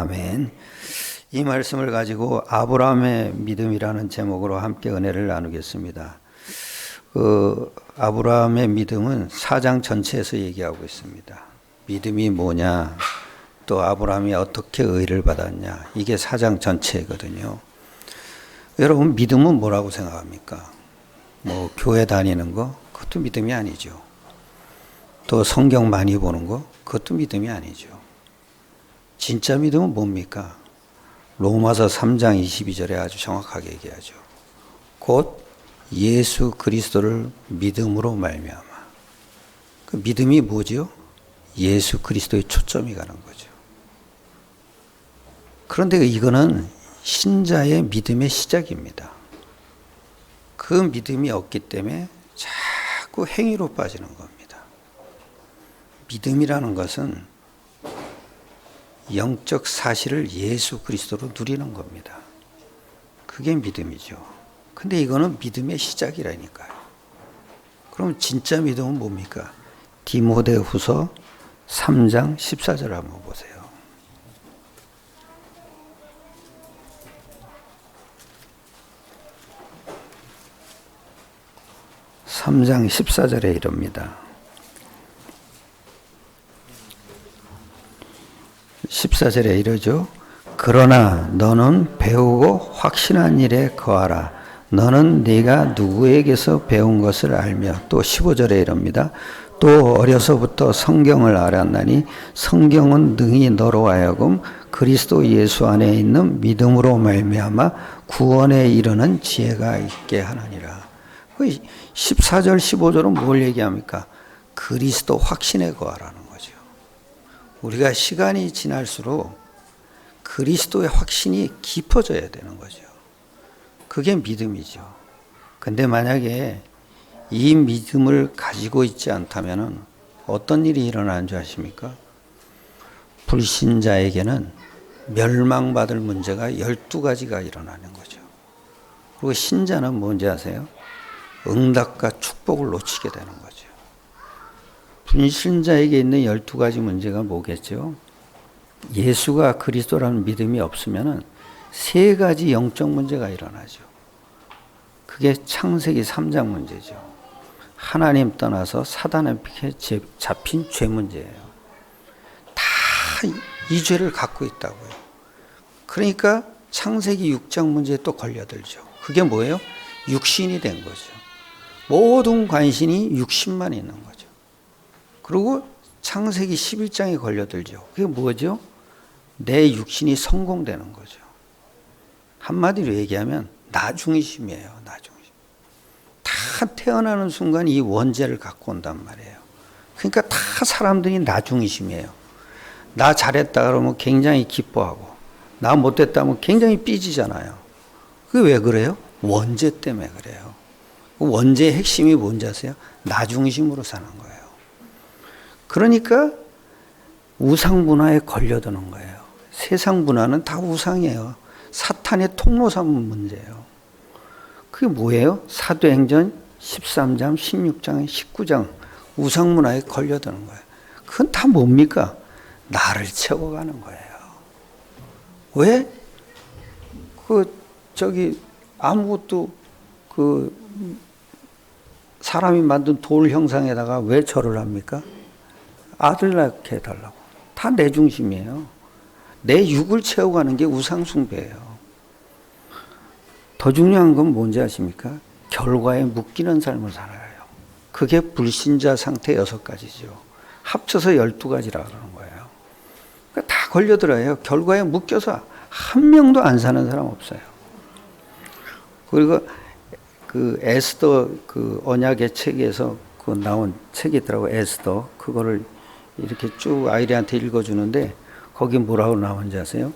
아멘. 이 말씀을 가지고 아브라함의 믿음이라는 제목으로 함께 은혜를 나누겠습니다. 아브라함의 믿음은 4장 전체에서 얘기하고 있습니다. 믿음이 뭐냐, 또 아브라함이 어떻게 의를 받았냐, 이게 4장 전체거든요. 여러분, 믿음은 뭐라고 생각합니까? 뭐 교회 다니는 거, 그것도 믿음이 아니죠. 또 성경 많이 보는 거, 그것도 믿음이 아니죠. 진짜 믿음은 뭡니까? 로마서 3장 22절에 아주 정확하게 얘기하죠. 곧 예수 그리스도를 믿음으로 말미암아. 그 믿음이 뭐죠? 예수 그리스도의 초점이 가는 거죠. 그런데 이거는 신자의 믿음의 시작입니다. 그 믿음이 없기 때문에 자꾸 행위로 빠지는 겁니다. 믿음이라는 것은 영적 사실을 예수 그리스도로 누리는 겁니다. 그게 믿음이죠. 근데 이거는 믿음의 시작이라니까요. 그럼 진짜 믿음은 뭡니까? 디모데후서 3장 14절 한번 보세요. 3장 14절에 이럽니다. 14절에 이러죠. 그러나 너는 배우고 확신한 일에 거하라. 너는 네가 누구에게서 배운 것을 알며, 또 15절에 이럽니다. 또 어려서부터 성경을 알았나니 성경은 능히 너로 하여금 그리스도 예수 안에 있는 믿음으로 말미암아 구원에 이르는 지혜가 있게 하느니라. 14절 15절은 뭘 얘기합니까? 그리스도 확신에 거하라는 거죠. 우리가 시간이 지날수록 그리스도의 확신이 깊어져야 되는 거죠. 그게 믿음이죠. 근데 만약에 이 믿음을 가지고 있지 않다면 어떤 일이 일어나는 줄 아십니까? 불신자에게는 멸망받을 문제가 12가지가 일어나는 거죠. 그리고 신자는 뭔지 아세요? 응답과 축복을 놓치게 되는 거죠. 불신자에게 있는 12가지 문제가 뭐겠죠? 예수가 그리스도라는 믿음이 없으면 3가지 영적 문제가 일어나죠. 그게 창세기 3장 문제죠. 하나님 떠나서 사단에게 잡힌 죄 문제예요. 다 이 죄를 갖고 있다고요. 그러니까 창세기 6장 문제에 또 걸려들죠. 그게 뭐예요? 육신이 된 거죠. 모든 관심이 육신만 있는 거죠. 그리고 창세기 11장에 걸려들죠. 그게 뭐죠? 내 육신이 성공되는 거죠. 한마디로 얘기하면 나중심이에요. 나중심. 다 태어나는 순간 이 원죄를 갖고 온단 말이에요. 그러니까 다 사람들이 나중심이에요. 나 잘했다 그러면 굉장히 기뻐하고, 나 못했다 하면 굉장히 삐지잖아요. 그게 왜 그래요? 원죄 때문에 그래요. 원죄의 핵심이 뭔지 아세요? 나중심으로 사는 거예요. 그러니까 우상 문화에 걸려드는 거예요. 세상 문화는 다 우상이에요. 사탄의 통로 삼은 문제예요. 그게 뭐예요? 사도행전 13장, 16장, 19장 우상 문화에 걸려드는 거예요. 그건 다 뭡니까? 나를 채워가는 거예요. 왜? 아무것도 사람이 만든 돌 형상에다가 왜 절을 합니까? 아들 낳게 해달라고. 다 내 중심이에요. 내 육을 채워가는 게 우상숭배예요. 더 중요한 건 뭔지 아십니까? 결과에 묶이는 삶을 살아요. 그게 불신자 상태 6가지죠. 합쳐서 12가지라 그러는 거예요. 그러니까 다 걸려들어요. 결과에 묶여서 한 명도 안 사는 사람 없어요. 그리고 에스더 언약의 책에서 나온 책이 있더라고요. 에스더. 그거를 이렇게 쭉 아이들한테 읽어주는데 거기 뭐라고 나오는지 아세요?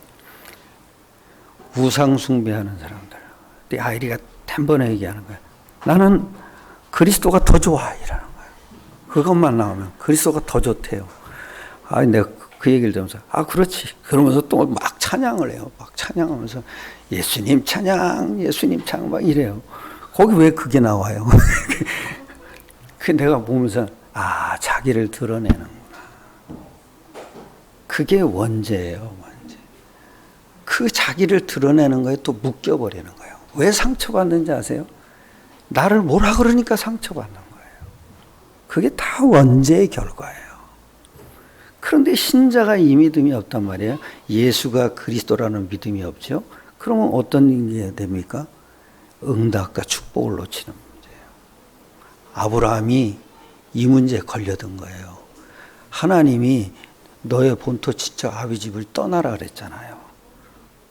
우상 숭배하는 사람들. 근데 아이리가 단번에 얘기하는 거예요. 나는 그리스도가 더 좋아 이러는 거예요. 그것만 나오면 그리스도가 더 좋대요. 내가 그 얘기를 들으면서 그렇지. 그러면서 또 막 찬양을 해요. 막 찬양하면서 예수님 찬양, 예수님 찬양 막 이래요. 거기 왜 그게 나와요? 그 내가 보면서 자기를 드러내는구나. 그게 원죄예요, 원죄. 그 자기를 드러내는 거에 또 묶여버리는 거예요. 왜 상처받는지 아세요? 나를 뭐라 그러니까 상처받는 거예요. 그게 다 원죄의 결과예요. 그런데 신자가 이 믿음이 없단 말이에요. 예수가 그리스도라는 믿음이 없죠. 그러면 어떤 게 됩니까? 응답과 축복을 놓치는 문제예요. 아브라함이 이 문제에 걸려든 거예요. 하나님이 너의 본토 친척 아비 집을 떠나라 그랬잖아요.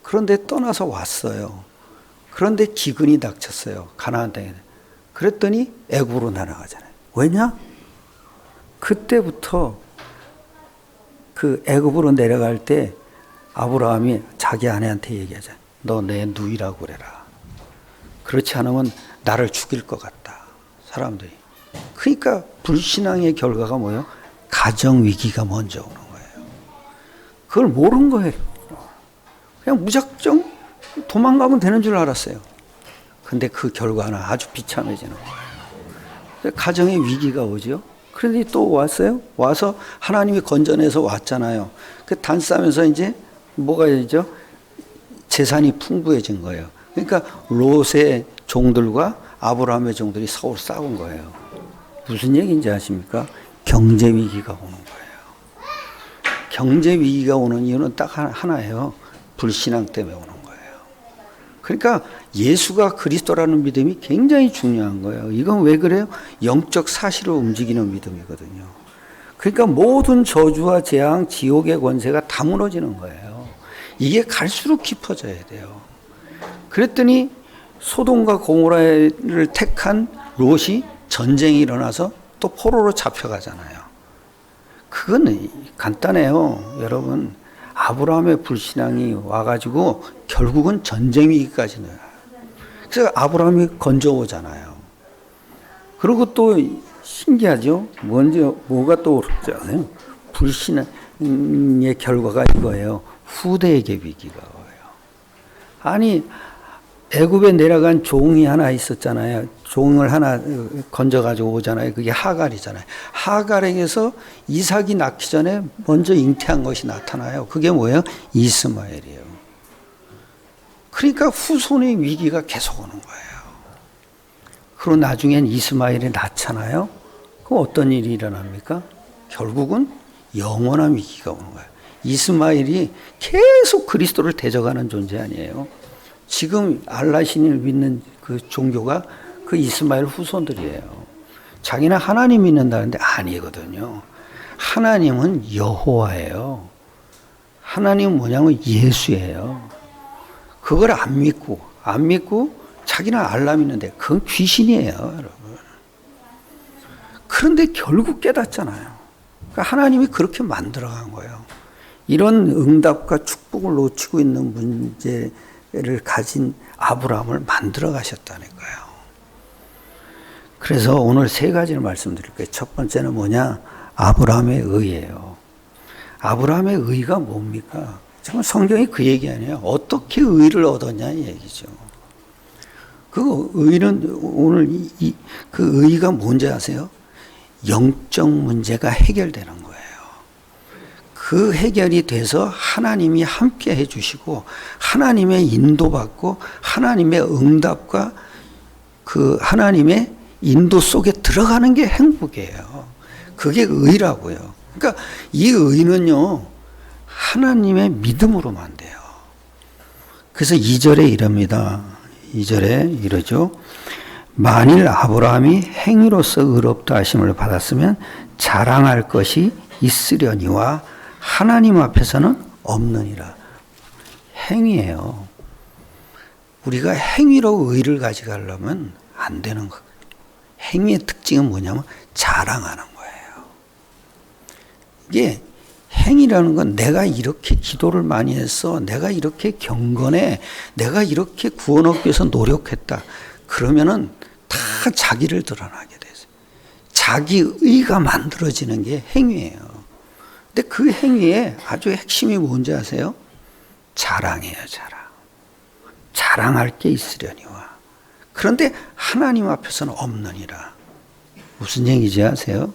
그런데 떠나서 왔어요. 그런데 기근이 닥쳤어요. 가나안 땅에. 그랬더니 애굽으로 날아가잖아요. 왜냐? 그때부터 그 애굽으로 내려갈 때 아브라함이 자기 아내한테 얘기하잖아요. 너 내 누이라고 그래라. 그렇지 않으면 나를 죽일 것 같다. 사람들이. 그러니까 불신앙의 결과가 뭐예요? 가정 위기가 먼저 오는 거예요. 그걸 모르는 거예요. 그냥 무작정 도망가면 되는 줄 알았어요. 근데 그 결과는 아주 비참해지는 거예요. 가정의 위기가 오죠. 그런데 또 왔어요. 와서 하나님이 건져내서 왔잖아요. 그 단싸면서 이제 뭐가 되죠? 재산이 풍부해진 거예요. 그러니까 롯의 종들과 아브라함의 종들이 서로 싸운 거예요. 무슨 얘기인지 아십니까? 경제 위기가 오는 거예요. 경제 위기가 오는 이유는 딱 하나예요. 불신앙 때문에 오는 거예요. 그러니까 예수가 그리스도라는 믿음이 굉장히 중요한 거예요. 이건 왜 그래요? 영적 사실을 움직이는 믿음이거든요. 그러니까 모든 저주와 재앙, 지옥의 권세가 다 무너지는 거예요. 이게 갈수록 깊어져야 돼요. 그랬더니 소돔과 고모라를 택한 롯이 전쟁이 일어나서 또 포로로 잡혀가잖아요. 그건 간단해요. 여러분, 아브라함의 불신앙이 와가지고 결국은 전쟁 위기까지 넣어요. 그래서 아브라함이 건져오잖아요. 그리고 또 신기하죠? 먼저 뭐가 떠오르잖아요. 불신앙의 결과가 이거예요. 후대에게 위기가 와요. 아니, 애굽에 내려간 종이 하나 있었잖아요. 종을 하나 건져가지고 오잖아요. 그게 하갈이잖아요. 하갈에게서 이삭이 낳기 전에 먼저 잉태한 것이 나타나요. 그게 뭐예요? 이스마엘이에요. 그러니까 후손의 위기가 계속 오는 거예요. 그리고 나중엔 이스마엘이 낳잖아요. 그럼 어떤 일이 일어납니까? 결국은 영원한 위기가 오는 거예요. 이스마엘이 계속 그리스도를 대적하는 존재 아니에요. 지금 알라신을 믿는 그 종교가 그 이스마엘 후손들이에요. 자기는 하나님 믿는다는데 아니거든요. 하나님은 여호와예요. 하나님은 뭐냐면 예수예요. 그걸 안 믿고 자기는 알라 믿는데 그건 귀신이에요, 여러분. 그런데 결국 깨닫잖아요. 그러니까 하나님이 그렇게 만들어간 거예요. 이런 응답과 축복을 놓치고 있는 문제를 가진 아브라함을 만들어 가셨다니까요. 그래서 오늘 세 가지를 말씀드릴 거예요. 첫 번째는 뭐냐? 아브라함의 의예요. 아브라함의 의가 뭡니까? 정말 성경이 그 얘기 아니에요. 어떻게 의를 얻었냐 이 얘기죠. 그 의는 오늘 그 의가 뭔지 아세요? 영적 문제가 해결되는 거예요. 그 해결이 돼서 하나님이 함께 해주시고 하나님의 인도받고 하나님의 응답과 그 하나님의 인도 속에 들어가는 게 행복이에요. 그게 의라고요. 그러니까 이 의는요, 하나님의 믿음으로만 돼요. 그래서 2절에 이럽니다. 2절에 이러죠. 만일 아브라함이 행위로서 의롭다 하심을 받았으면 자랑할 것이 있으려니와 하나님 앞에서는 없느니라. 행위예요. 우리가 행위로 의를 가져가려면 안 되는 거예요. 행위의 특징은 뭐냐면 자랑하는 거예요. 이게 행위라는 건 내가 이렇게 기도를 많이 했어. 내가 이렇게 경건해. 내가 이렇게 구원 얻기 위해서 노력했다. 그러면은 다 자기를 드러나게 돼요. 자기의가 만들어지는 게 행위예요. 근데 그 행위의 아주 핵심이 뭔지 아세요? 자랑이에요, 자랑. 자랑할 게 있으려니와. 그런데 하나님 앞에서는 없느니라. 무슨 얘기인지 아세요?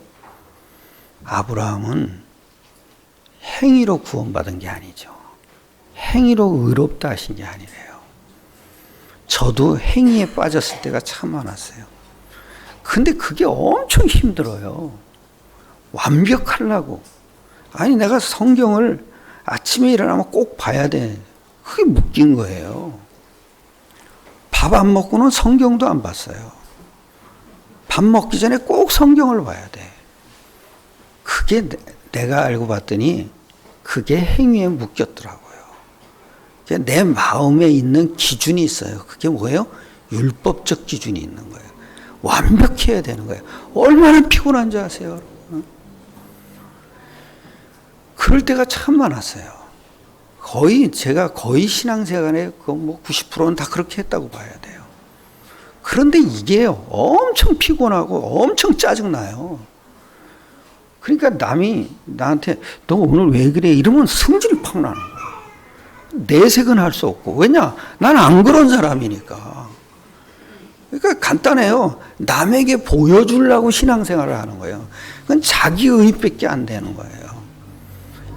아브라함은 행위로 구원받은 게 아니죠. 행위로 의롭다 하신 게 아니래요. 저도 행위에 빠졌을 때가 참 많았어요. 근데 그게 엄청 힘들어요. 완벽하려고. 아니, 내가 성경을 아침에 일어나면 꼭 봐야 돼. 그게 묶인 거예요. 밥 안 먹고는 성경도 안 봤어요. 밥 먹기 전에 꼭 성경을 봐야 돼. 그게 내가 알고 봤더니 그게 행위에 묶였더라고요. 내 마음에 있는 기준이 있어요. 그게 뭐예요? 율법적 기준이 있는 거예요. 완벽해야 되는 거예요. 얼마나 피곤한지 아세요? 그럴 때가 참 많았어요. 제가 거의 신앙생활에 90%는 다 그렇게 했다고 봐야 돼요. 그런데 이게 엄청 피곤하고 엄청 짜증나요. 그러니까 남이 나한테 너 오늘 왜 그래? 이러면 성질이 팍 나는 거예요. 내색은 할 수 없고. 왜냐? 난 안 그런 사람이니까. 그러니까 간단해요. 남에게 보여주려고 신앙생활을 하는 거예요. 그건 자기 의밖에 안 되는 거예요.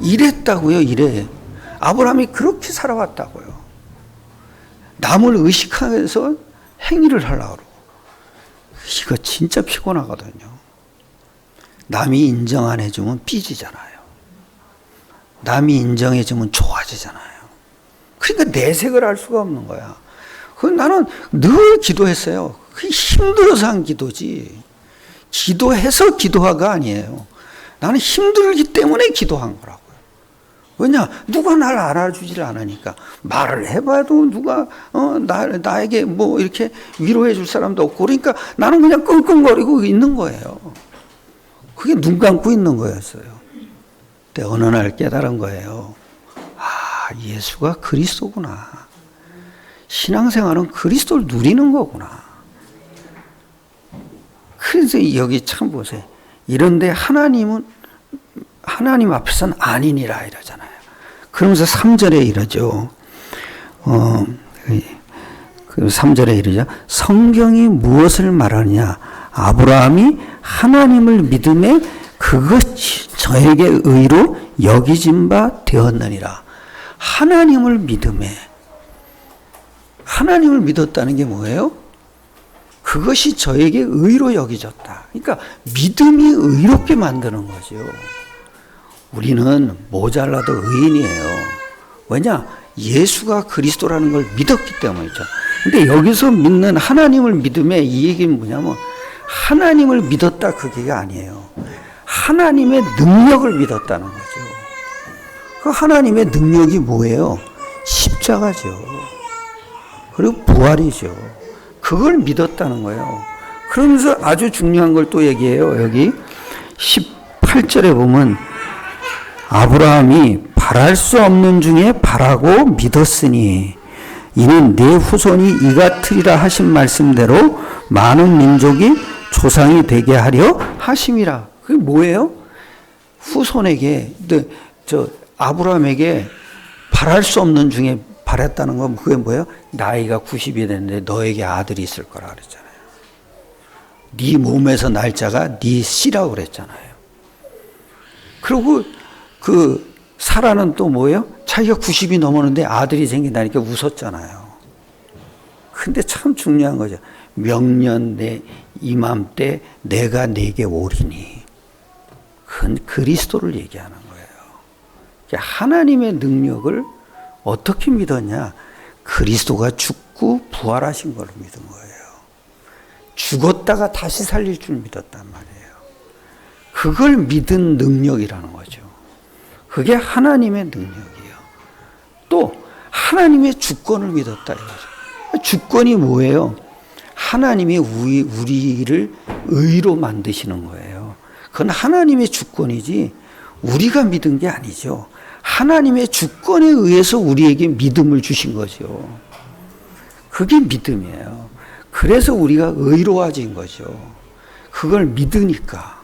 이랬다고요, 이래. 아브라함이 그렇게 살아왔다고요. 남을 의식하면서 행위를 하려고 그러고. 이거 진짜 피곤하거든요. 남이 인정 안 해주면 삐지잖아요. 남이 인정해주면 좋아지잖아요. 그러니까 내색을 할 수가 없는 거야. 나는 늘 기도했어요. 그게 힘들어서 한 기도지. 기도해서 기도하가 아니에요. 나는 힘들기 때문에 기도한 거라고요. 왜냐? 누가 날 알아주질 않으니까. 말을 해봐도 누가 나에게 뭐 이렇게 위로해 줄 사람도 없고, 그러니까 나는 그냥 끙끙거리고 있는 거예요. 그게 눈 감고 있는 거였어요. 근데 어느 날 깨달은 거예요. 아, 예수가 그리스도구나. 신앙생활은 그리스도를 누리는 거구나. 그래서 여기 참 보세요. 이런데 하나님 앞에서는 아니니라 이러잖아요. 그러면서 3절에 이러죠. 3절에 이러죠. 성경이 무엇을 말하느냐? 아브라함이 하나님을 믿음에 그것이 저에게 의로 여기진 바 되었느니라. 하나님을 믿었다는 게 뭐예요? 그것이 저에게 의로 여기졌다. 그러니까 믿음이 의롭게 만드는 거죠. 우리는 모자라도 의인이에요. 왜냐? 예수가 그리스도라는 걸 믿었기 때문이죠. 근데 여기서 믿는 하나님을 믿음에 이 얘기는 뭐냐면 하나님을 믿었다 그게 아니에요. 하나님의 능력을 믿었다는 거죠. 그 하나님의 능력이 뭐예요? 십자가죠. 그리고 부활이죠. 그걸 믿었다는 거예요. 그러면서 아주 중요한 걸 또 얘기해요. 여기 18절에 보면 아브라함이 바랄 수 없는 중에 바라고 믿었으니 이는 내 후손이 이 같으리라 하신 말씀대로 많은 민족이 조상이 되게 하려 하심이라. 그게 뭐예요? 후손에게, 아브라함에게 바랄 수 없는 중에 바랬다는 건 그게 뭐예요? 나이가 90이 됐는데 너에게 아들이 있을 거라 그랬잖아요. 네 몸에서 날짜가 네 씨라고 그랬잖아요. 그리고 사라는 또 뭐예요? 자기가 90이 넘었는데 아들이 생긴다니까 웃었잖아요. 근데 참 중요한 거죠. 명년 내 이맘때 내가 네게 오리니. 그건 그리스도를 얘기하는 거예요. 하나님의 능력을 어떻게 믿었냐? 그리스도가 죽고 부활하신 걸 믿은 거예요. 죽었다가 다시 살릴 줄 믿었단 말이에요. 그걸 믿은 능력이라는 거죠. 그게 하나님의 능력이에요. 또 하나님의 주권을 믿었다 이거죠. 주권이 뭐예요? 하나님이 우리를 의로 만드시는 거예요. 그건 하나님의 주권이지 우리가 믿은 게 아니죠. 하나님의 주권에 의해서 우리에게 믿음을 주신 거죠. 그게 믿음이에요. 그래서 우리가 의로워진 거죠. 그걸 믿으니까.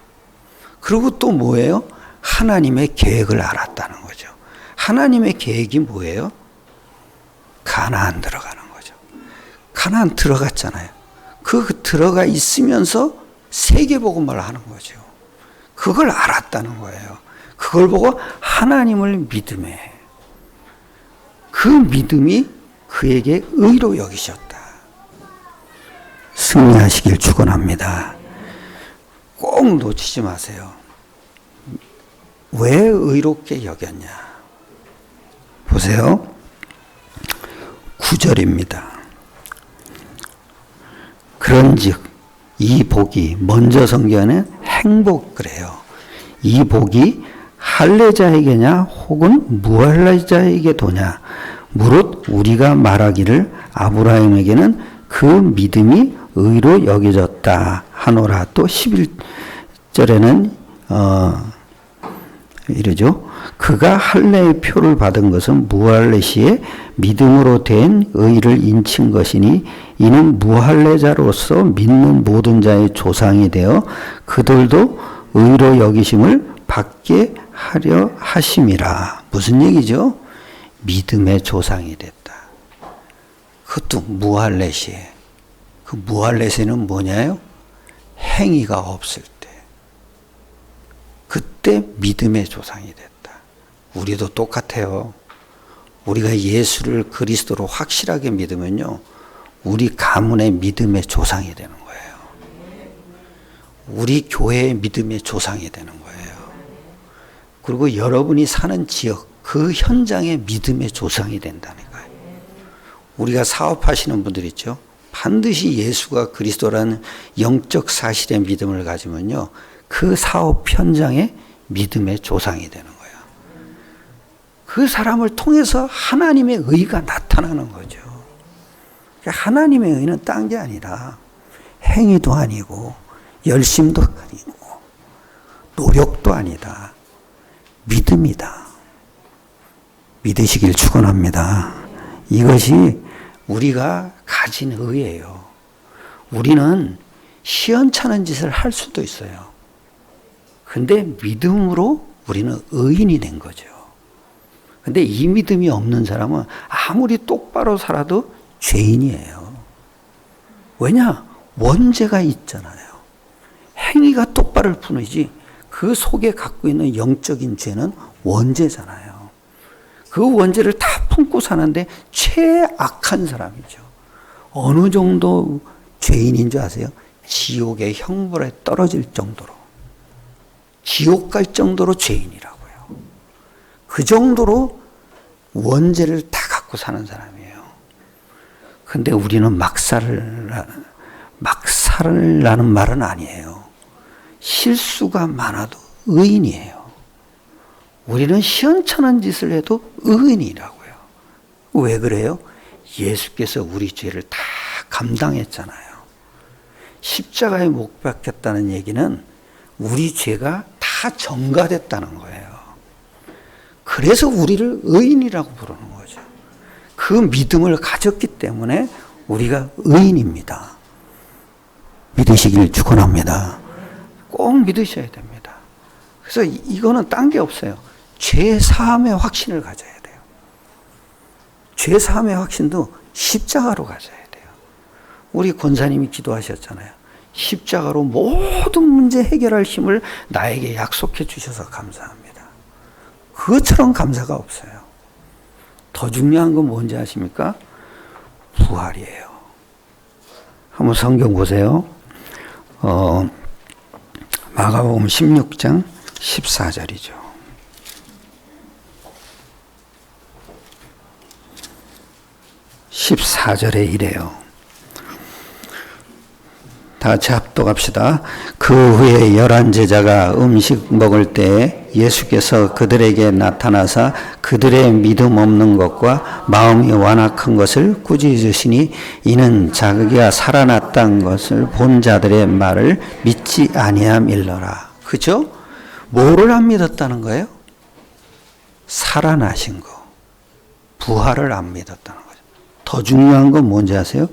그리고 또 뭐예요? 하나님의 계획을 알았다는 거죠. 하나님의 계획이 뭐예요? 가나안 들어가는 거죠. 가나안 들어갔잖아요. 그 들어가 있으면서 세계복음을 하는 거죠. 그걸 알았다는 거예요. 그걸 보고 하나님을 믿음에 그 믿음이 그에게 의로 여기셨다. 승리하시길 축원합니다. 꼭 놓치지 마세요. 왜 의롭게 여겼냐? 보세요. 9절입니다. 그런즉 이 복이, 먼저 성경에는 행복 그래요. 이 복이 할례자에게냐 혹은 무할례자에게 도냐? 무릇 우리가 말하기를 아브라함에게는 그 믿음이 의로 여겨졌다 하노라. 또 11절에는 이러죠. 그가 할례의 표를 받은 것은 무할례 시에 믿음으로 된 의를 인친 것이니 이는 무할례자로서 믿는 모든 자의 조상이 되어 그들도 의로 여기심을 받게 하려 하심이라. 무슨 얘기죠? 믿음의 조상이 됐다. 그것도 무할례 시에. 그 무할례 시는 뭐냐요? 행위가 없을 때. 그때 믿음의 조상이 됐다. 우리도 똑같아요. 우리가 예수를 그리스도로 확실하게 믿으면요, 우리 가문의 믿음의 조상이 되는 거예요. 우리 교회의 믿음의 조상이 되는 거예요. 그리고 여러분이 사는 지역, 그 현장의 믿음의 조상이 된다니까요. 우리가 사업하시는 분들 있죠. 반드시 예수가 그리스도라는 영적 사실의 믿음을 가지면요, 그 사업 현장의 믿음의 조상이 되는 거예요. 그 사람을 통해서 하나님의 의가 나타나는 거죠. 하나님의 의는 딴 게 아니라 행위도 아니고 열심도 아니고 노력도 아니다. 믿음이다. 믿으시길 축원합니다. 이것이 우리가 가진 의예요. 우리는 시원찮은 짓을 할 수도 있어요. 근데 믿음으로 우리는 의인이 된 거죠. 근데 이 믿음이 없는 사람은 아무리 똑바로 살아도 죄인이에요. 왜냐? 원죄가 있잖아요. 행위가 똑바를 뿐이지 그 속에 갖고 있는 영적인 죄는 원죄잖아요. 그 원죄를 다 품고 사는데 최악한 사람이죠. 어느 정도 죄인인 줄 아세요? 지옥의 형벌에 떨어질 정도로. 지옥 갈 정도로 죄인이라고요. 그 정도로 원죄를 다 갖고 사는 사람이에요. 근데 우리는 막살라는 말은 아니에요. 실수가 많아도 의인이에요. 우리는 시원찮은 짓을 해도 의인이라고요. 왜 그래요? 예수께서 우리 죄를 다 감당했잖아요. 십자가에 못 박혔다는 얘기는 우리 죄가 다 전가됐다는 거예요. 그래서 우리를 의인이라고 부르는 거죠. 그 믿음을 가졌기 때문에 우리가 의인입니다. 믿으시길 축원합니다. 꼭 믿으셔야 됩니다. 그래서 이거는 딴 게 없어요. 죄 사함의 확신을 가져야 돼요. 죄 사함의 확신도 십자가로 가져야 돼요. 우리 권사님이 기도하셨잖아요. 십자가로 모든 문제 해결할 힘을 나에게 약속해 주셔서 감사합니다. 그것처럼 감사가 없어요. 더 중요한 건 뭔지 아십니까? 부활이에요. 한번 성경 보세요. 마가복음 16장 14절이죠. 14절에 이래요. 다 같이 합독합시다. 그 후에 11 제자가 음식 먹을 때 예수께서 그들에게 나타나사 그들의 믿음 없는 것과 마음이 완악한 것을 꾸짖으시니 이는 자기가 살아났다는 것을 본 자들의 말을 믿지 아니함일러라. 그죠? 뭐를 안 믿었다는 거예요? 살아나신 거. 부활을 안 믿었다는 거죠. 더 중요한 건 뭔지 아세요?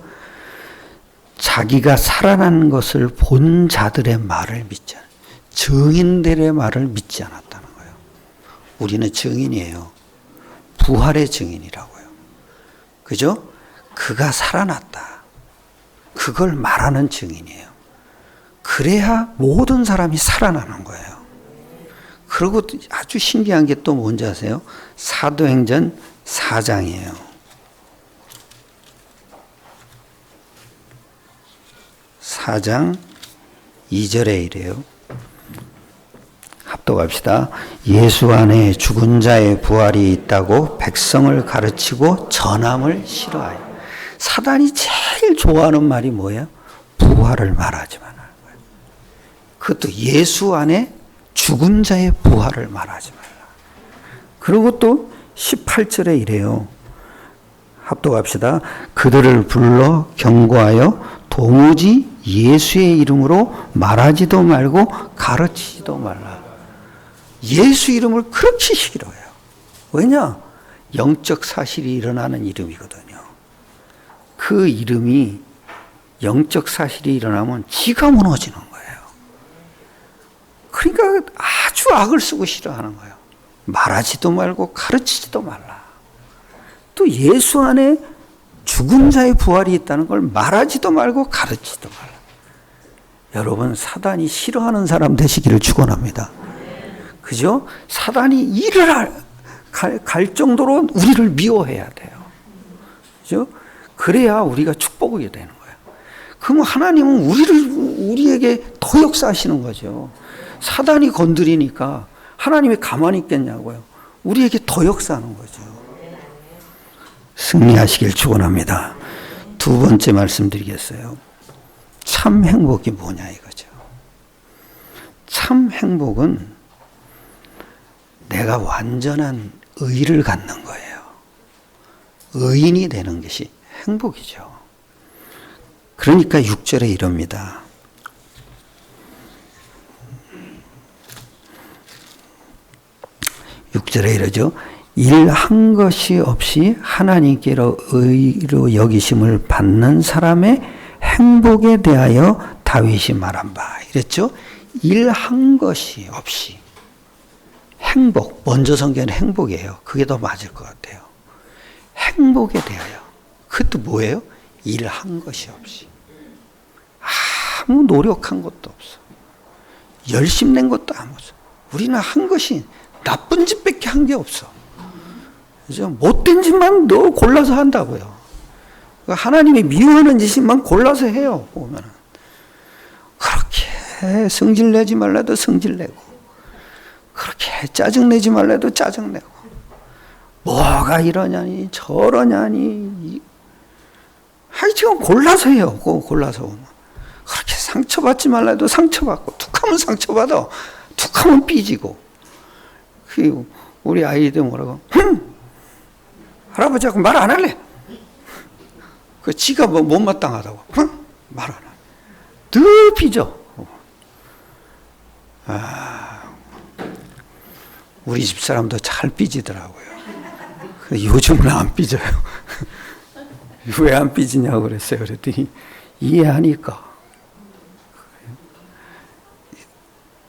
자기가 살아난 것을 본 자들의 말을 믿지 않아요. 증인들의 말을 믿지 않았다는 거예요. 우리는 증인이에요. 부활의 증인이라고요. 그죠? 그가 살아났다. 그걸 말하는 증인이에요. 그래야 모든 사람이 살아나는 거예요. 그리고 아주 신기한 게 또 뭔지 아세요? 사도행전 4장이에요. 4장 2절에 이래요. 합독합시다. 예수 안에 죽은 자의 부활이 있다고 백성을 가르치고 전함을 싫어하여. 사단이 제일 좋아하는 말이 뭐예요? 부활을 말하지 말라는 거예요. 그것도 예수 안에 죽은 자의 부활을 말하지 말라. 그리고 또 18절에 이래요. 합독합시다. 그들을 불러 경고하여 도무지 예수의 이름으로 말하지도 말고 가르치지도 말라. 예수 이름을 그렇게 싫어해요. 왜냐? 영적 사실이 일어나는 이름이거든요. 그 이름이 영적 사실이 일어나면 지가 무너지는 거예요. 그러니까 아주 악을 쓰고 싫어하는 거예요. 말하지도 말고 가르치지도 말라. 또 예수 안에 죽은 자의 부활이 있다는 걸 말하지도 말고 가르치지도 말라. 여러분, 사단이 싫어하는 사람 되시기를 축원합니다. 그죠? 사단이 일을 갈 정도로 우리를 미워해야 돼요. 그죠? 그래야 우리가 축복하게 되는 거예요. 그럼 하나님은 우리에게 더 역사하시는 거죠. 사단이 건드리니까 하나님이 가만히 있겠냐고요. 우리에게 더 역사하는 거죠. 승리하시길 축원합니다. 두 번째 말씀드리겠어요. 참 행복이 뭐냐 이거죠. 참 행복은 내가 완전한 의를 갖는 거예요. 의인이 되는 것이 행복이죠. 그러니까 6절에 이럽니다. (6절에) 이러죠. 일한 것이 없이 하나님께로 의로 여기심을 받는 사람의 행복에 대하여 다윗이 말한 바 이랬죠. 일한 것이 없이 행복, 먼저 성경은 행복이에요. 그게 더 맞을 것 같아요. 행복에 대하여. 그것도 뭐예요? 일한 것이 없이. 아무 노력한 것도 없어. 열심 낸 것도 아무 없어. 우리는 한 것이 나쁜 짓밖에 한 게 없어. 그죠? 못된 짓만 너 골라서 한다고요. 하나님이 미워하는 짓만 골라서 해요. 보면은 그렇게 성질내지 말라도 성질내고, 그렇게 짜증내지 말라도 짜증내고, 뭐가 이러냐니 저러냐니, 하여튼 골라서 해요. 골라서 오면 그렇게 상처받지 말라도 상처받고, 툭하면 상처받아, 툭하면 삐지고. 우리 아이들 뭐라고? 할아버지하고 말 안 할래. 그 지가 뭐 못마땅하다고 말 안 해. 늘 삐져. 우리 집 사람도 잘 삐지더라고요. 요즘은 안 삐져요. 왜 안 삐지냐고 그랬어요. 그랬더니 이해하니까.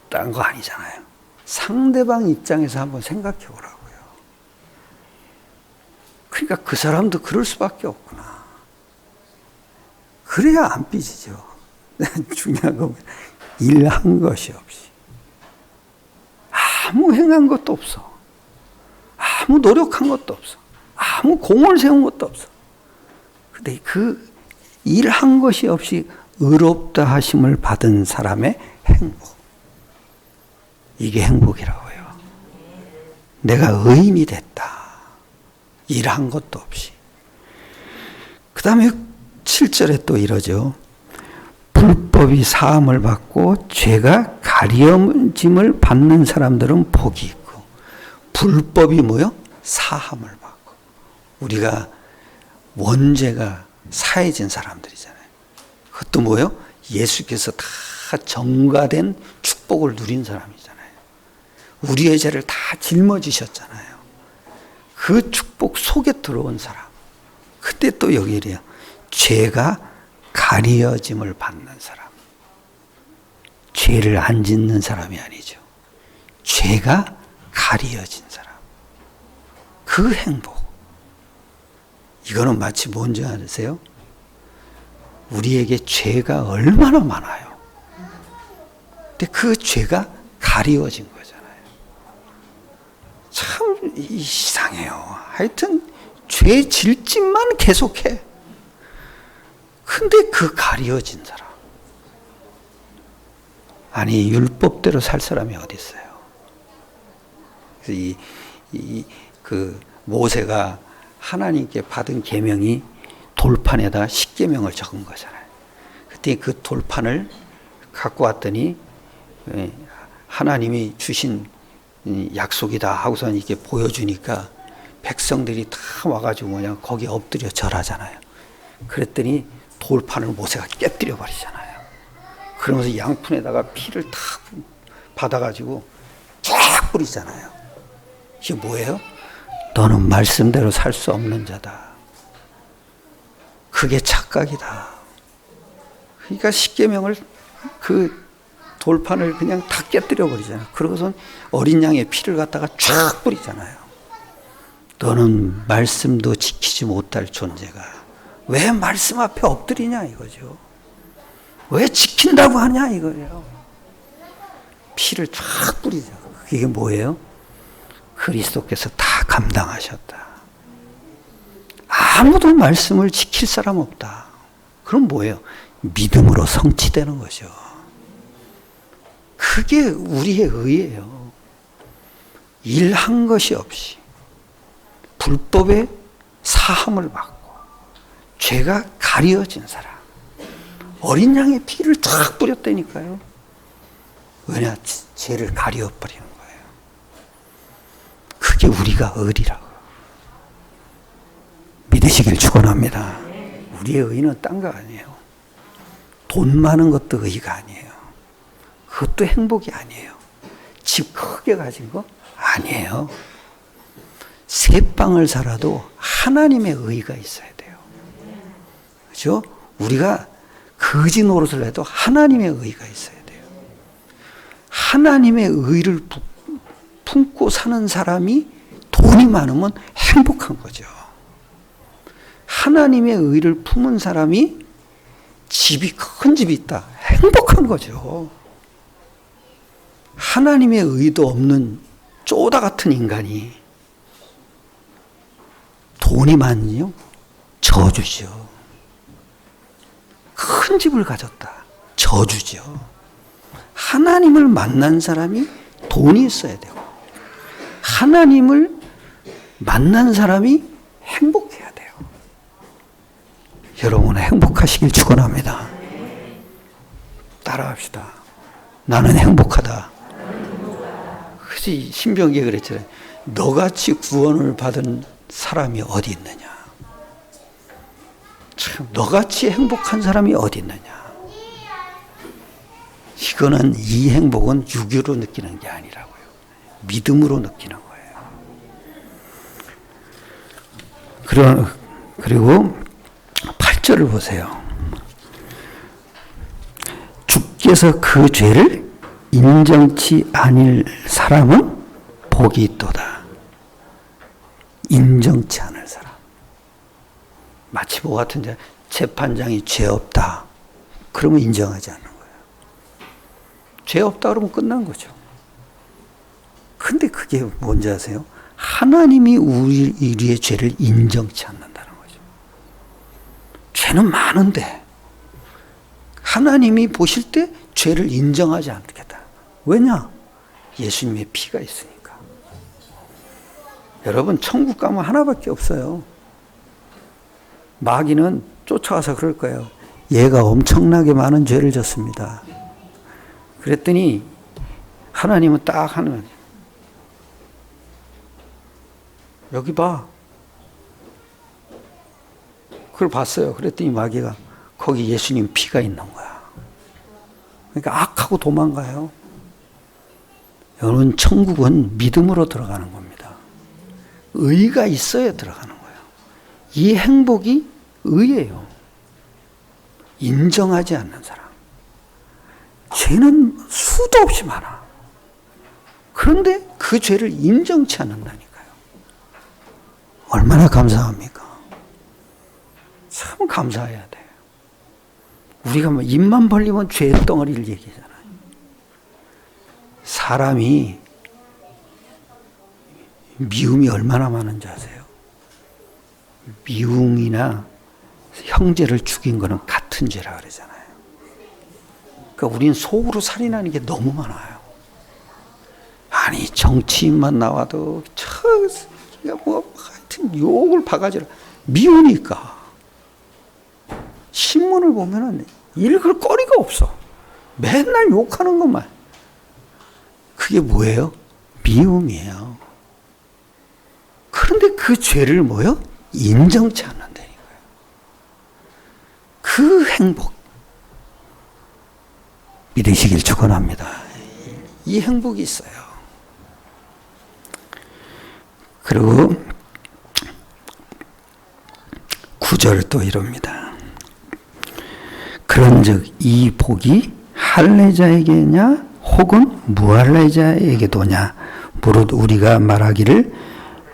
딴 거 아니잖아요. 상대방 입장에서 한번 생각해 보라고요. 그러니까 그 사람도 그럴 수밖에 없구나. 그래야 안 삐지죠. 중요한 건 일한 것이 없이. 아무 행한 것도 없어. 아무 노력한 것도 없어. 아무 공을 세운 것도 없어. 근데 그 일한 것이 없이 의롭다 하심을 받은 사람의 행복. 이게 행복이라고요. 내가 의인이 됐다. 일한 것도 없이. 그 다음에 7절에 또 이러죠. 불법이 사함을 받고 죄가 가려짐을 받는 사람들은 복이 있고. 불법이 뭐요? 사함을 받고. 우리가 원죄가 사해진 사람들이잖아요. 그것도 뭐요? 예수께서 다 정가된 축복을 누린 사람이잖아요. 우리의 죄를 다 짊어지셨잖아요. 그 축복 속에 들어온 사람. 그때 또 여기 이래요. 죄가 가려짐을 받는 사람. 죄를 안 짓는 사람이 아니죠. 죄가 가려진 사람. 그 행복. 이거는 마치 뭔지 아세요? 우리에게 죄가 얼마나 많아요. 근데 그 죄가 가리워진 거잖아요. 참 이상해요. 하여튼 죄 질짓만 계속해. 근데 그 가려진 사람. 아니, 율법대로 살 사람이 어디 있어요? 그래서 그 모세가 하나님께 받은 계명이 돌판에다 십계명을 적은 거잖아요. 그때 그 돌판을 갖고 왔더니 하나님이 주신 약속이다 하고서 이렇게 보여주니까 백성들이 다 와가지고 그냥 거기 엎드려 절하잖아요. 그랬더니 돌판을 모세가 깨뜨려 버리잖아요. 그러면서 양푼에다가 피를 다 받아가지고 쫙 뿌리잖아요. 이게 뭐예요? 너는 말씀대로 살 수 없는 자다. 그게 착각이다. 그러니까 십계명을 그 돌판을 그냥 다 깨뜨려 버리잖아요. 그러고선 어린 양의 피를 갖다가 쫙 뿌리잖아요. 너는 말씀도 지키지 못할 존재가 왜 말씀 앞에 엎드리냐 이거죠. 왜 지킨다고 하냐 이거예요. 피를 쫙 뿌리죠. 그게 뭐예요? 그리스도께서 다 감당하셨다. 아무도 말씀을 지킬 사람 없다. 그럼 뭐예요? 믿음으로 성취되는 거죠. 그게 우리의 의예요. 일한 것이 없이 불법의 사함을 받고 죄가 가려진 사람. 어린 양의 피를 쫙 뿌렸다니까요. 왜냐? 죄를 가려버리는 거예요. 그게 우리가 의리라고. 믿으시길 축원합니다. 우리의 의는 딴 거 아니에요. 돈 많은 것도 의가 아니에요. 그것도 행복이 아니에요. 집 크게 가진 거 아니에요. 새 빵을 살아도 하나님의 의가 있어야 돼요. 그렇죠? 우리가 거지 노릇을 해도 하나님의 의가 있어야 돼요. 하나님의 의를 품고 사는 사람이 돈이 많으면 행복한 거죠. 하나님의 의를 품은 사람이 큰 집이 있다. 행복한 거죠. 하나님의 의도 없는 쪼다 같은 인간이 돈이 많으요? 저주죠. 큰 집을 가졌다. 저주죠. 하나님을 만난 사람이 돈이 있어야 되고 하나님을 만난 사람이 행복해야 돼요. 여러분 행복하시길 축원합니다. 따라합시다. 나는 행복하다. 그래서 신명기에 그랬잖아요. 너같이 구원을 받은 사람이 어디 있느냐. 참, 너같이 행복한 사람이 어디 있느냐. 이거는 이 행복은 육유로 느끼는 게 아니라고요. 믿음으로 느끼는 거예요. 그리고 8절을 보세요. 주께서 그 죄를 인정치 아닐 사람은 복이 있도다. 인정치 않을 사람. 마치 뭐 같은데 재판장이 죄 없다. 그러면 인정하지 않는 거예요. 죄 없다 그러면 끝난 거죠. 근데 그게 뭔지 아세요? 하나님이 우리의 죄를 인정치 않는다는 거죠. 죄는 많은데 하나님이 보실 때 죄를 인정하지 않겠다. 왜냐? 예수님의 피가 있으니까. 여러분 천국 가면 하나밖에 없어요. 마귀는 쫓아와서 그럴 거예요. 얘가 엄청나게 많은 죄를 졌습니다. 그랬더니 하나님은 딱 하는 여기 봐. 그걸 봤어요. 그랬더니 마귀가 거기 예수님 피가 있는 거야. 그러니까 악하고 도망가요. 여러분 천국은 믿음으로 들어가는 겁니다. 의가 있어야 들어가는 거예요. 이 행복이 의예요. 인정하지 않는 사람. 죄는 수도 없이 많아. 그런데 그 죄를 인정치 않는다니까요. 얼마나 감사합니까? 참 감사해야 돼요. 우리가 뭐 입만 벌리면 죄 덩어리를 얘기하잖아요. 사람이 미움이 얼마나 많은지 아세요? 미움이나 형제를 죽인 거는 같은 죄라 그러잖아요. 그러니까 우린 속으로 살인하는 게 너무 많아요. 아니 정치인만 나와도 뭐 하여튼 욕을 바가지로 미우니까 신문을 보면은 읽을 거리가 없어. 맨날 욕하는 것만. 그게 뭐예요? 미움이에요. 그런데 그 죄를 뭐요? 인정치 않는다니까요. 그 행복 믿으시길 축원합니다. 이 행복이 있어요. 그리고 9절 또 이럽니다. 그런즉 이 복이 할례자에게냐 혹은 무할례자에게도냐 무릇 우리가 말하기를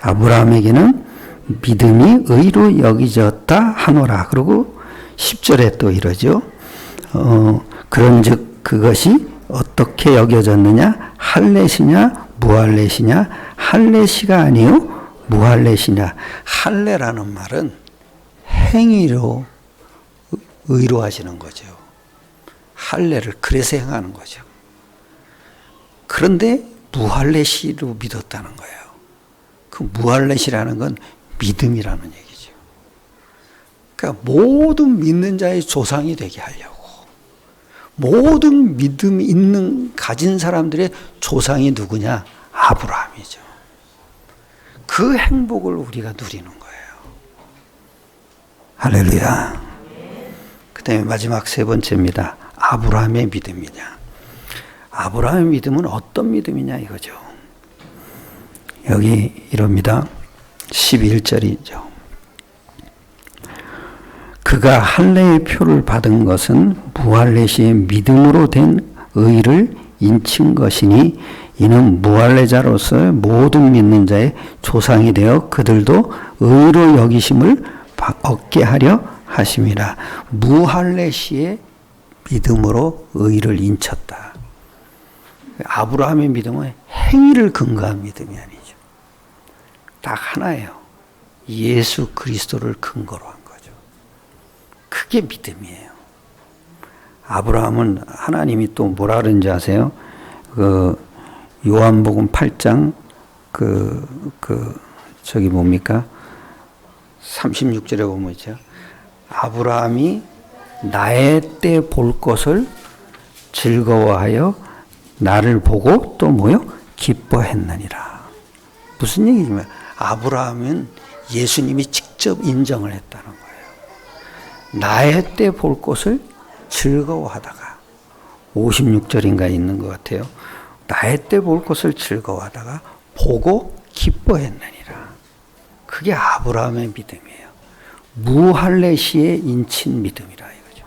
아브라함에게는 믿음이 의로 여기졌다 하노라. 그리고 10절에 또 이러죠. 그런즉 그것이 어떻게 여겨졌느냐 할례시냐 무할례시냐 할례시가 아니요 무할례시냐. 할례라는 말은 행위로 의로 하시는 거죠. 할례를 그래서 행하는 거죠. 그런데 무할례시로 믿었다는 거예요. 그 무할례시라는 건 믿음이라는 얘기죠. 그러니까 모든 믿는 자의 조상이 되게 하려고 모든 믿음 있는 가진 사람들의 조상이 누구냐? 아브라함이죠. 그 행복을 우리가 누리는 거예요. 할렐루야. 그 다음에 마지막 세 번째입니다. 아브라함의 믿음이냐. 아브라함의 믿음은 어떤 믿음이냐 이거죠. 여기 이럽니다. 11절이죠. 그가 할례의 표를 받은 것은 무할례시의 믿음으로 된 의를 인친 것이니 이는 무할례자로서의 모든 믿는 자의 조상이 되어 그들도 의로 여기심을 얻게 하려 하심이라. 무할례시의 믿음으로 의를 인쳤다. 아브라함의 믿음은 행위를 근거한 믿음이 아니죠. 딱 하나예요. 예수 그리스도를 근거로 한 거죠. 그게 믿음이에요. 아브라함은 하나님이 또 뭐라 그런지 아세요? 요한복음 8장 저기 뭡니까? 36절에 보면 있죠. 아브라함이 나의 때 볼 것을 즐거워하여 나를 보고 또 뭐요? 기뻐했느니라. 무슨 얘기냐면 아브라함은 예수님이 직접 인정을 했다는 거예요. 나의 때 볼 것을 즐거워하다가 56절인가 있는 것 같아요. 나의 때 볼 것을 즐거워하다가 보고 기뻐했느니라. 그게 아브라함의 믿음이에요. 무할례시에 인친 믿음이라 이거죠.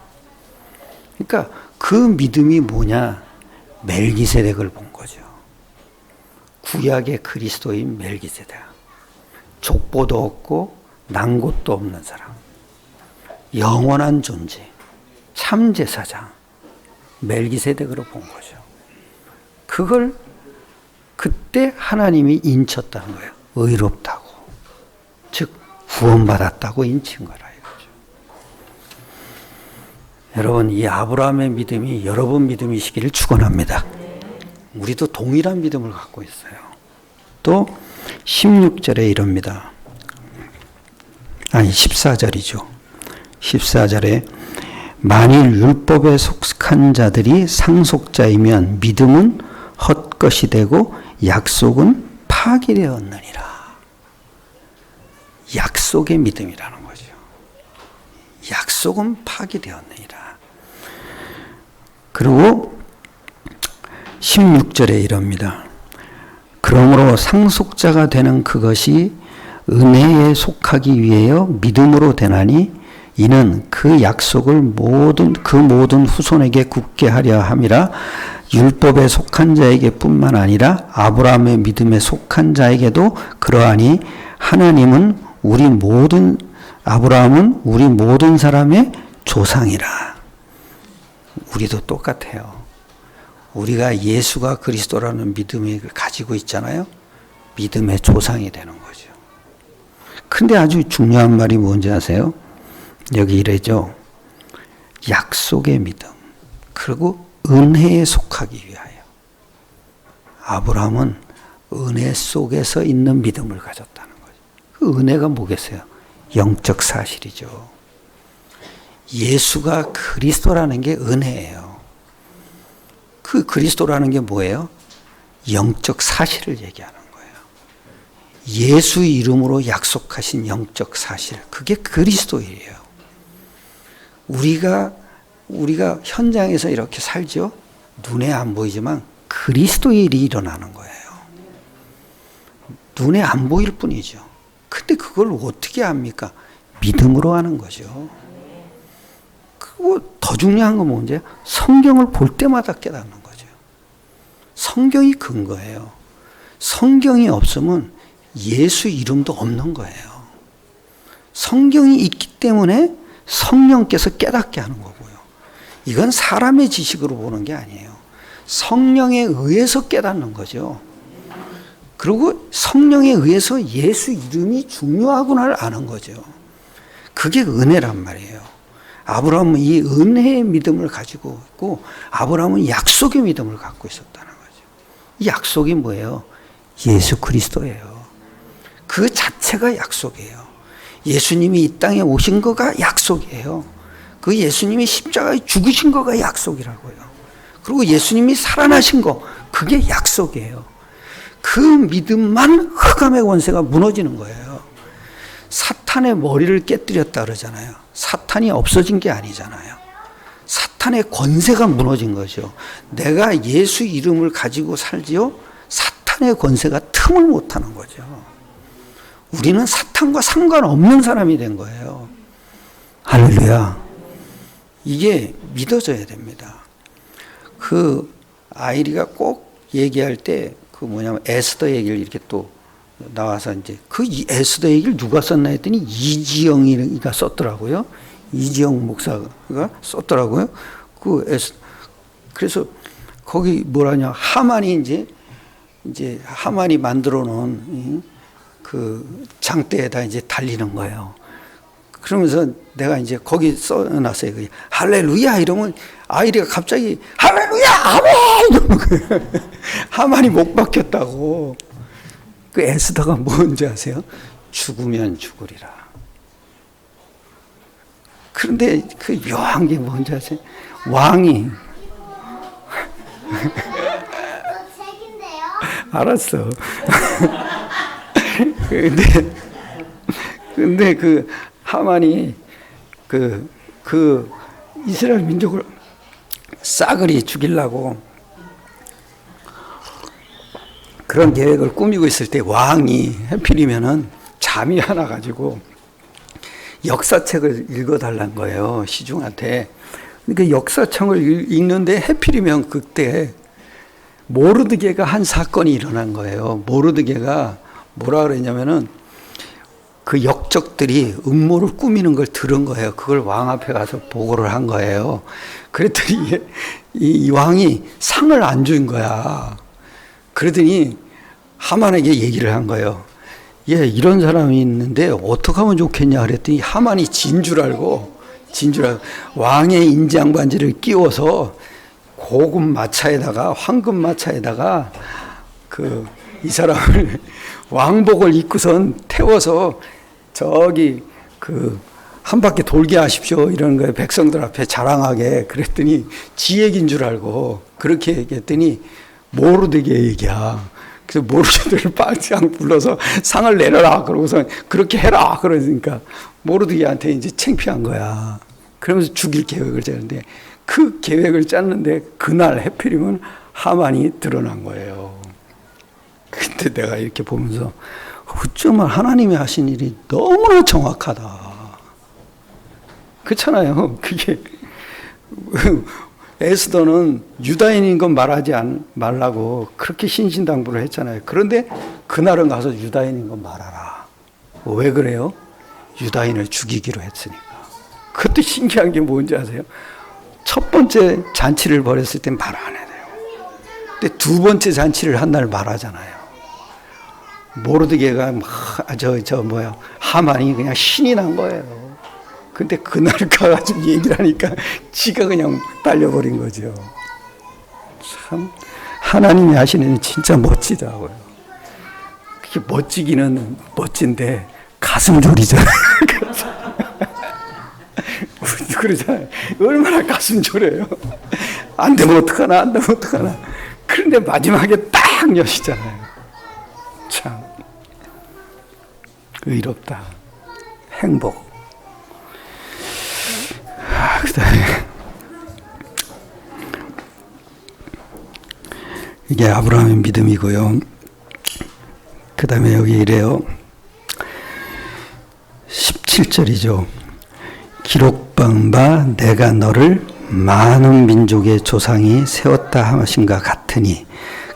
그러니까 그 믿음이 뭐냐? 멜기세덱을 본 거죠. 구약의 그리스도인 멜기세덱. 족보도 없고 난곳도 없는 사람. 영원한 존재. 참제사장. 멜기세덱으로 본 거죠. 그걸 그때 하나님이 인쳤다는 거예요. 의롭다고. 즉 구원받았다고 인친 거라 이거죠. 여러분 이 아브라함의 믿음이 여러분 믿음이시기를 축원합니다. 우리도 동일한 믿음을 갖고 있어요. 또 16절에 이럽니다. 아니 14절이죠. 14절에 만일 율법에 속한 자들이 상속자이면 믿음은 헛것이 되고 약속은 파기되었느니라. 약속의 믿음이라는 거죠. 약속은 파기되었느니라. 그리고 16절에 이럽니다. 그러므로 상속자가 되는 그것이 은혜에 속하기 위하여 믿음으로 되나니 이는 그 약속을 모든 후손에게 굳게 하려 함이라. 율법에 속한 자에게 뿐만 아니라 아브라함의 믿음에 속한 자에게도 그러하니 아브라함은 우리 모든 사람의 조상이라. 우리도 똑같아요. 우리가 예수가 그리스도라는 믿음을 가지고 있잖아요. 믿음의 조상이 되는 거죠. 근데 아주 중요한 말이 뭔지 아세요? 여기 이래죠. 약속의 믿음. 그리고 은혜에 속하기 위하여. 아브라함은 은혜 속에서 있는 믿음을 가졌다는 거죠. 그 은혜가 뭐겠어요? 영적 사실이죠. 예수가 그리스도라는 게 은혜예요. 그 그리스도라는 게 뭐예요? 영적 사실을 얘기하는 거예요. 예수 이름으로 약속하신 영적 사실. 그게 그리스도예요. 우리가 현장에서 이렇게 살죠? 눈에 안 보이지만 그리스도의 일이 일어나는 거예요. 눈에 안 보일 뿐이죠. 근데 그걸 어떻게 합니까? 믿음으로 하는 거죠. 그리고 더 중요한 건 뭔지 성경을 볼 때마다 깨닫는 거죠. 성경이 근거예요. 성경이 없으면 예수 이름도 없는 거예요. 성경이 있기 때문에 성령께서 깨닫게 하는 거고요. 이건 사람의 지식으로 보는 게 아니에요. 성령에 의해서 깨닫는 거죠. 그리고 성령에 의해서 예수 이름이 중요하구나를 아는 거죠. 그게 은혜란 말이에요. 아브라함은 이 은혜의 믿음을 가지고 있고 아브라함은 약속의 믿음을 갖고 있었다는 거죠. 이 약속이 뭐예요? 예수 그리스도예요. 그 자체가 약속이에요. 예수님이 이 땅에 오신 거가 약속이에요. 그 예수님이 십자가에 죽으신 거가 약속이라고요. 그리고 예수님이 살아나신 거, 그게 약속이에요. 그 믿음만 흑암의 권세가 무너지는 거예요. 사탄의 머리를 깨뜨렸다 그러잖아요. 사탄이 없어진 게 아니잖아요. 사탄의 권세가 무너진 거죠. 내가 예수 이름을 가지고 살지요? 사탄의 권세가 틈을 못 하는 거죠. 우리는 사탄과 상관없는 사람이 된 거예요. 할렐루야. 이게 믿어져야 됩니다. 그 아이리가 꼭 얘기할 때 그 뭐냐면 에스더 얘기를 이렇게 또 나와서 이제 그 에스더 얘기를 누가 썼나 했더니 이지영이가 썼더라고요. 이지영 목사가 썼더라고요. 그래서 거기 뭐라냐 하만이 이제 하만이 만들어 놓은 그 장대에다 이제 달리는 거예요. 그러면서 내가 이제 거기 써놨어요. 할렐루야 이러면 아이리가 갑자기 할렐루야 아멘 이러는 거예요. 하만이 못 박혔다고. 그 에스더가 뭔지 아세요? 죽으면 죽으리라. 그런데 그 묘한 게 뭔지 아세요? 왕이 알았어. 근데 그 하만이 그 이스라엘 민족을 싸그리 죽이려고 그런 계획을 꾸미고 있을 때 왕이 하필이면은 잠이 하나 가지고 역사책을 읽어달란 거예요. 시중한테. 그러니까 역사책을 읽는데 하필이면 그때 모르드게가 한 사건이 일어난 거예요. 모르드게가 뭐라 그랬냐면은 그 역적들이 음모를 꾸미는 걸 들은 거예요. 그걸 왕 앞에 가서 보고를 한 거예요. 그랬더니 이 왕이 상을 안 준 거야. 그러더니 하만에게 얘기를 한 거예요. 이런 사람이 있는데 어떻게 하면 좋겠냐 그랬더니 하만이 진 줄 알고 왕의 인장 반지를 끼워서 고급 마차에다가 황금 마차에다가 이 사람을 왕복을 입고선 태워서 저기 한 바퀴 돌게 하십시오 이러는 거예요. 백성들 앞에 자랑하게. 그랬더니 지 얘기인 줄 알고 그렇게 얘기했더니 모르드게 얘기야. 그래서 모르드게를 빨리 불러서 상을 내려라 그러고서 그렇게 해라 그러니까 모르드게한테 이제 창피한 거야. 그러면서 죽일 계획을 짜는데 그 계획을 짰는데 그날 해필이면 하만이 드러난 거예요. 근데 내가 이렇게 보면서 어쩌면 하나님이 하신 일이 너무나 정확하다. 그렇잖아요. 그게 에스더는 유다인인 건 말하지 말라고 그렇게 신신당부를 했잖아요. 그런데 그날은 가서 유다인인 건 말하라. 왜 그래요? 유다인을 죽이기로 했으니까. 그것도 신기한 게 뭔지 아세요? 첫 번째 잔치를 벌였을 땐 말 안 해요. 근데 두 번째 잔치를 한 날 말하잖아요. 모르드게가 하만이 그냥 신이 난 거예요. 근데 그날 가가지고 얘기를 하니까 지가 그냥 딸려버린 거죠. 참 하나님이 하시는 일이 진짜 멋지더라고요. 그게 멋지기는 멋진데 가슴 졸이잖아요. 그러잖아요. 얼마나 가슴 졸여요. 안 되면 어떡하나, 안 되면 어떡하나. 그런데 마지막에 딱 여시잖아요. 참 의롭다. 행복. 그다음에 이게 아브라함의 믿음이고요. 그 다음에 여기 이래요. 17절이죠. 기록된 바 내가 너를 많은 민족의 조상이 세웠다 하신가 같으니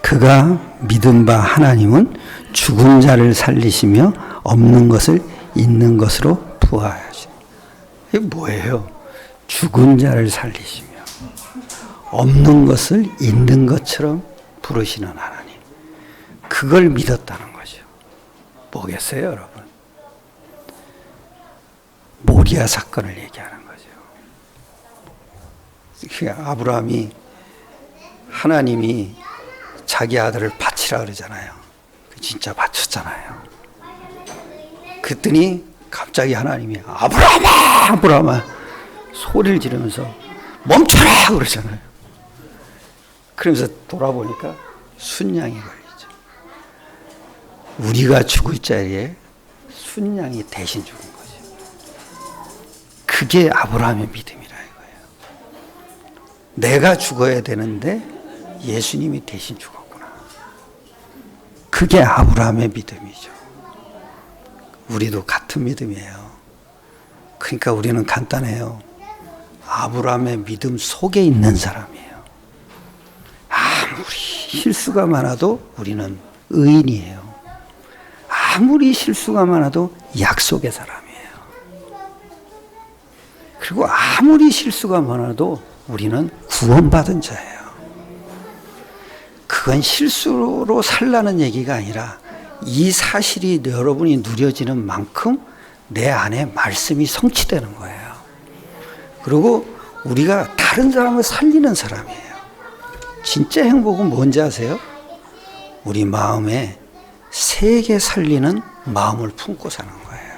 그가 믿은 바 하나님은 죽은 자를 살리시며 없는 것을 있는 것으로 부하하시니. 이게 뭐예요? 죽은 자를 살리시며 없는 것을 있는 것처럼 부르시는 하나님. 그걸 믿었다는 거죠. 뭐겠어요, 여러분? 모리아 사건을 얘기하는 거죠. 아브라함이 하나님이 자기 아들을 바치라 그러잖아요. 진짜 바쳤잖아요. 그랬더니 갑자기 하나님이 아브라함아, 아브라함아 소리를 지르면서 멈춰라 그러잖아요. 그러면서 돌아보니까 순양이 걸리죠. 우리가 죽을 자리에 순양이 대신 죽은 거죠. 그게 아브라함의 믿음이라 이거예요. 내가 죽어야 되는데 예수님이 대신 죽었구나. 그게 아브라함의 믿음이죠. 우리도 같은 믿음이에요. 그러니까 우리는 간단해요. 아브라함의 믿음 속에 있는 사람이에요. 아무리 실수가 많아도 우리는 의인이에요. 아무리 실수가 많아도 약속의 사람이에요. 그리고 아무리 실수가 많아도 우리는 구원받은 자예요. 그건 실수로 살라는 얘기가 아니라 이 사실이 여러분이 누려지는 만큼 내 안에 말씀이 성취되는 거예요. 그리고 우리가 다른 사람을 살리는 사람이에요. 진짜 행복은 뭔지 아세요? 우리 마음에 세계 살리는 마음을 품고 사는 거예요.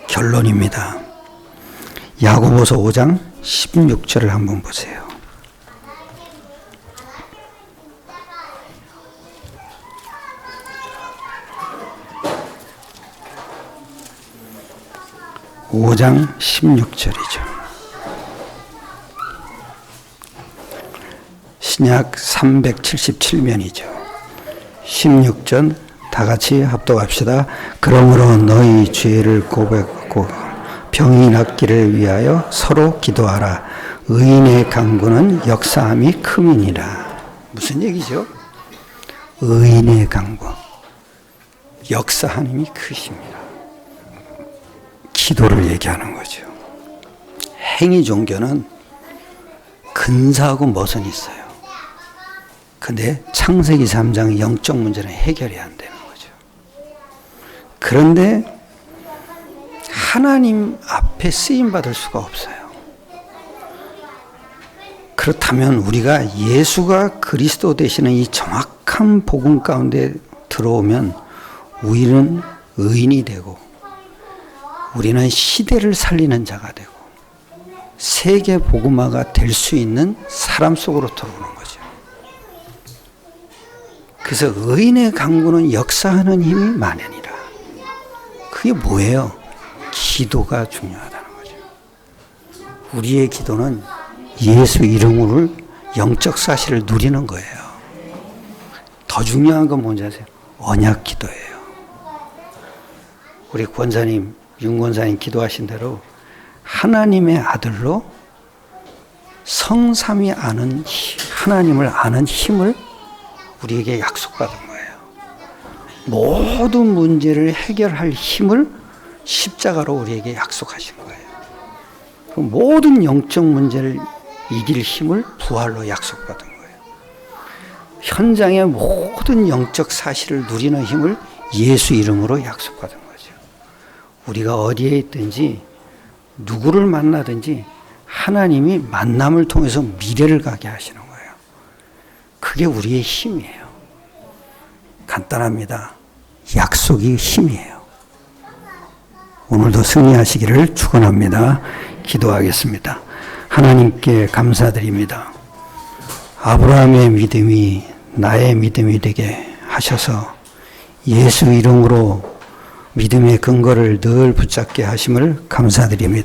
결론입니다. 야고보서 5장 16절을 한번 보세요. (5장 16절이죠) 신약 377면이죠. 16절 다 같이 합독합시다. 그러므로 너희 죄를 고백하고 병이 낫기를 위하여 서로 기도하라. 의인의 간구는 역사함이 큼이니라. 무슨 얘기죠? 의인의 간구, 역사함이 크십니다. 기도를 얘기하는 거죠. 행위 종교는 근사하고 멋은 있어요. 근데 창세기 3장 영적 문제는 해결이 안 되는 거죠. 그런데 하나님 앞에 쓰임 받을 수가 없어요. 그렇다면 우리가 예수가 그리스도 되시는 이 정확한 복음 가운데 들어오면 우리는 의인이 되고 우리는 시대를 살리는 자가 되고 세계 복음화가 될 수 있는 사람 속으로 들어오는 거죠. 그래서 의인의 간구는 역사하는 힘이 만연이라. 그게 뭐예요? 기도가 중요하다는 거죠. 우리의 기도는 예수 이름으로 영적 사실을 누리는 거예요. 더 중요한 건 뭔지 아세요? 언약 기도예요. 우리 권사님, 윤 권사님 기도하신 대로 하나님의 아들로 성삼위 아는 하나님을 아는 힘을 우리에게 약속받은 거예요. 모든 문제를 해결할 힘을 십자가로 우리에게 약속하신 거예요. 모든 영적 문제를 이길 힘을 부활로 약속받은 거예요. 현장의 모든 영적 사실을 누리는 힘을 예수 이름으로 약속받은 거죠. 우리가 어디에 있든지 누구를 만나든지 하나님이 만남을 통해서 미래를 가게 하시는 거예요. 그게 우리의 힘이에요. 간단합니다. 약속이 힘이에요. 오늘도 승리하시기를 축원합니다. 기도하겠습니다. 하나님께 감사드립니다. 아브라함의 믿음이 나의 믿음이 되게 하셔서 예수 이름으로 믿음의 근거를 늘 붙잡게 하심을 감사드립니다.